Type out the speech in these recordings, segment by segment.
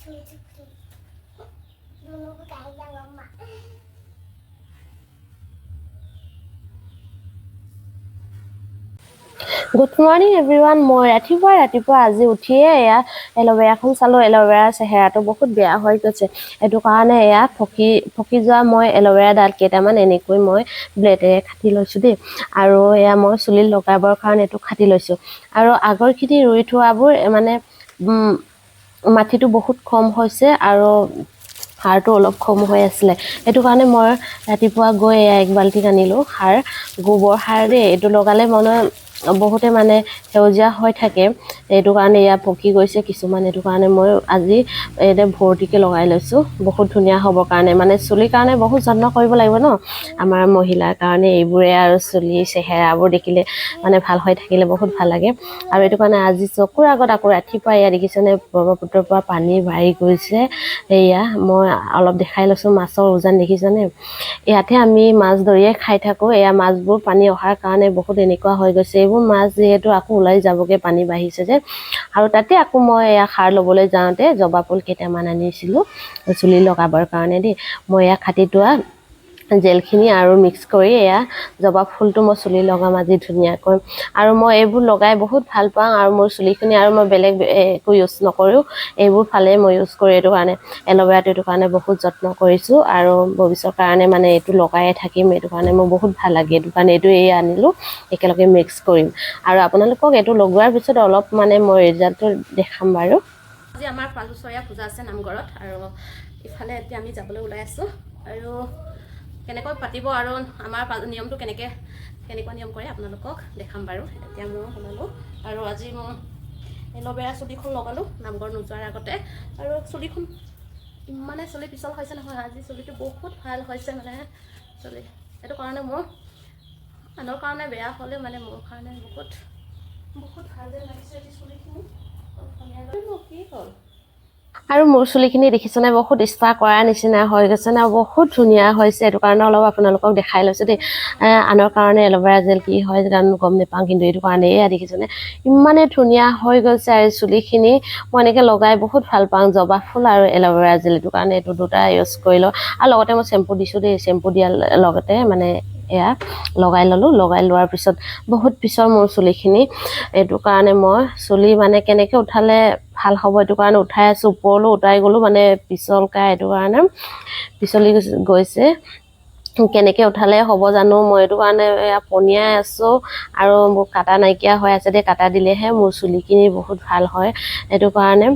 Good morning everyone. মই ৰাতিপুৱা আজি উঠিয়ে এয়া এল'ভেৰাখন চালো। এল'ভেৰাৰ চেহেৰাটো বহুত বেয়া হৈ গৈছে। এটো কাৰণে এয়া ফকি যোৱা মই এল'ভেৰা ডাল কেইটামান এনেকৈ মই ব্লেডেৰে কাটি লৈছো দেই। আৰু এয়া মই চুলিত লগাবৰ কাৰণে এটো কাটি লৈছো। আৰু আগৰ খিনি ৰুই থোৱাবোৰ মানে মাটিটো বহুত কম হৈছে আৰু সাৰটো অলপ কম হৈ আছিলে। এটো কাৰণে মই ৰাতিপুৱা গৈ এয়া এক বালটি আনিলো সাৰ, গোবৰ সাৰ দেই। এটো লগালে মানে বহুতে মানে সেউজীয়া হৈ থাকে। এটো কাৰণে ইয়া পকি গৈছে কিছুমান। এটো কাৰণে মই আজি এতে ভৰ্তিকে লগাই লৈছো বহুত ধুনীয়া হ'ব কাৰণে। মানে চুলিৰ কাৰণে বহুত যত্ন কৰিব লাগিব ন আমাৰ মহিলাৰ কাৰণে। এইবোৰে আৰু চুলিৰ চেহেৰাবোৰ দেখিলে মানে ভাল হৈ থাকিলে বহুত ভাল লাগে। আৰু এটো কাৰণে আজি চকুৰ আগত আকৌ ৰাতিপুৱা এয়া দেখিছেনে ব্ৰহ্মপুত্ৰৰ পৰা পানী বাঢ়ি গৈছে। এয়া মই অলপ দেখাই লৈছো মাছৰ উজান দেখিছেনে। ইয়াতে আমি মাছ ধৰিয়ে খাই থাকো। এয়া মাছবোৰ পানী অহাৰ কাৰণে বহুত এনেকুৱা হৈ গৈছে। এইবোৰ মাছ যিহেতু আকৌ ওলাই যাবগে পানী বাঢ়িছে যে। আৰু তাতে আকৌ মই এয়া সাৰ ল'বলৈ যাওঁতে জবা ফুল কেইটামান আনিছিলো চুলি লগাবৰ কাৰণে দেই। মই এয়া কাটি থোৱা জেলখিনি আৰু মিক্স কৰি এয়া জবা ফুলটো মই চুলি লগাম আজি ধুনীয়াকৈ। আৰু মই এইবোৰ লগাই বহুত ভাল পাওঁ। আৰু মোৰ চুলিখিনি আৰু মই বেলেগ একো ইউজ নকৰো। এইবোৰ ফালে মই ইউজ কৰি এটো কাৰণে এল'ভেৰাটো এটো কাৰণে বহুত যত্ন কৰিছো। আৰু ভৱিষ্যতৰ কাৰণে মানে এইটো লগায়ে থাকিম। এটো কাৰণে মোৰ বহুত ভাল লাগে। এটো কাৰণে এইটো আনিলো একেলগে মিক্স কৰিম। আৰু আপোনালোকক এইটো লগোৱাৰ পিছত অলপ মানে মই ৰিজাল্টটো দেখাম বাৰু। আজি আমাৰ পালুচৰীয়া পূজা আছে নামঘৰত। আৰু ইফালে এতিয়া আমি যাবলৈ ওলাই আছো। আৰু কেনেকৈ পাতিব আৰু আমাৰ নিয়মটো কেনেকুৱা নিয়ম কৰে আপোনালোকক দেখাম বাৰু। এতিয়া মই ওলালো আৰু আজি মই এল'ভেৰা চুলিখন লগালো নামঘৰ নোযোৱাৰ আগতে। আৰু চুলিখন ইমানে চুলি পিছল হৈছে নহয়। আজি চুলিটো বহুত ভাল হৈছে মানে চুলি। এইটো কাৰণে মোৰ আনৰ কাৰণে বেয়া হ'লেও মানে মোৰ কাৰণে বহুত ভাল যেন লাগিছে। চুলিখিনি কি হ'ল আৰু মোৰ চুলিখিনি দেখিছেনে বহুত স্পা কৰাৰ নিচিনা হৈ গৈছে না, বহুত ধুনীয়া হৈছে। এটো কাৰণে অলপ আপোনালোকক দেখাই লৈছো দেই। আনৰ কাৰণে এল'ভেৰা জেল কি হয় জানো গম নাপাওঁ, কিন্তু এইটো কাৰণে এয়া দেখিছেনে ইমানে ধুনীয়া হৈ গৈছে। আৰু চুলিখিনি মই এনেকে লগাই বহুত ভাল পাওঁ জবা ফুল আৰু এল'ভেৰা জেল। এটো কাৰণে এইটো দুটা ইউজ কৰি লওঁ। আৰু লগতে মই চেম্পু দিছো দেই। চেম্পু দিয়াৰ লগতে মানে এয়া লগাই ললো। লগাই লোৱাৰ পিছত বহুত পিছৰ মোৰ চুলিখিনি। এটো কাৰণে মই চুলি মানে কেনেকে উঠালে ভাল হ'ব এটো কাৰণে উঠাই আছো। ওপৰলৈ উঠাই গলো মানে পিছলকাই এটো কাৰণে পিছলি গৈছে। কেনেকে উঠালে হ'ব জানো। মই এটো কাৰণে এয়া পনিয়াই আছো। আৰু মোৰ কাটা নাইকিয়া হৈ আছে দেই। কাটা দিলেহে মোৰ চুলিখিনি বহুত ভাল হয়। এটো কাৰণে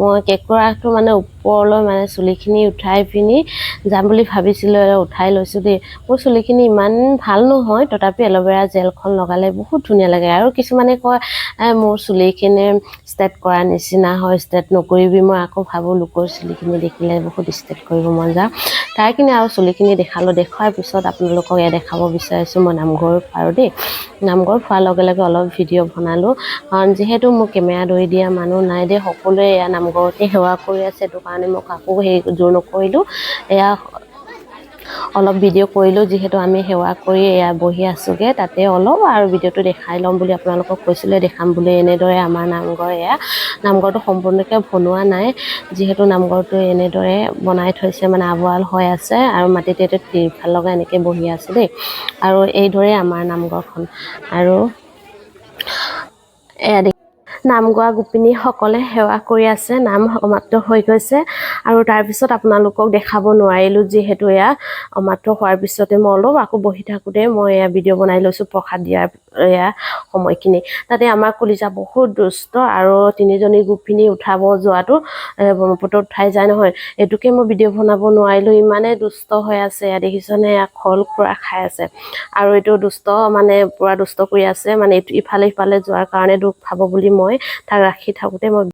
মই কেঁকুৰাটো মানে ওপৰলৈ মানে চুলিখিনি উঠাই পিনি যাম বুলি ভাবিছিলো। উঠাই লৈছো দেই। মোৰ চুলিখিনি ইমান ভাল নহয়, তথাপি এল'ভেৰা জেলখন লগালে বহুত ধুনীয়া লাগে। আৰু কিছুমানে কয় মোৰ চুলিখিনি ষ্ট্ৰেট কৰা নিচিনা হয়, ষ্ট্ৰেট নকৰিবি। মই আকৌ ভাবো লোকৰ চুলিখিনি দেখিলে বহুত ষ্ট্ৰেট কৰিব মন যায়। তাৰ কিনে আৰু চুলিখিনি দেখালো। দেখুৱাৰ পিছত আপোনালোকক দেখাব বিচাৰিছো মই নামঘৰ আৰু দেই। নামঘৰ পোৱাৰ লগে লগে অলপ ভিডিঅ' বনালো। কাৰণ যিহেতু মোক কেমেৰা ধৰি দিয়া মানুহ নাই দেই। সকলোৱে এয়া নামঘৰতে সেৱা কৰি আছে। এটো কাৰণে মই কাকো জোৰ নকৰিলো। এয়া অলপ ভিডিঅ' কৰিলো। যিহেতু আমি সেৱা কৰি এয়া বহি আছোগে তাতে অলপ আৰু ভিডিঅ'টো দেখাই ল'ম বুলি আপোনালোকক কৈছিলে দেখাম বুলি। এনেদৰে আমাৰ নামঘৰ এয়া নামঘৰটো সম্পূৰ্ণকে বনোৱা নাই। যিহেতু নামঘৰটো এনেদৰে বনাই থৈছে মানে আৱৰাল হৈ আছে। আৰু মাটিতে তিৰপাল লগাই এনেকে বহি আছে দেই। আৰু এইদৰে আমাৰ নামঘৰখন। আৰু নাম গোৱা গোপিনীসকলে সেৱা কৰি আছে। নাম সমাপ্ত হৈ গৈছে। আৰু তাৰপিছত আপোনালোকক দেখাব নোৱাৰিলো, যিহেতু এয়া সমাপ্ত হোৱাৰ পিছতে মই অলপ আকৌ বহি থাকোঁতে মই এয়া ভিডিঅ' বনাই লৈছো প্ৰসাদ দিয়াৰ এয়া সময়খিনি। তাতে আমাৰ কলিজা বহুত দুষ্ট। আৰু তিনিজনী গোপিনী উঠাব যোৱাটো ব্ৰহ্মপুত্ৰত উঠাই যায় নহয়। এইটোকে মই ভিডিঅ' বনাব নোৱাৰিলো, ইমানে দুষ্ট হৈ আছে। দেখিছনে খল খুৰা খাই আছে। আৰু এইটো দুষ্ট মানে পুৰা দুষ্ট কৰি আছে। মানে ইফালে সিফালে যোৱাৰ কাৰণে দুখ পাব বুলি মই তাক ৰাখি থাকোঁতে মই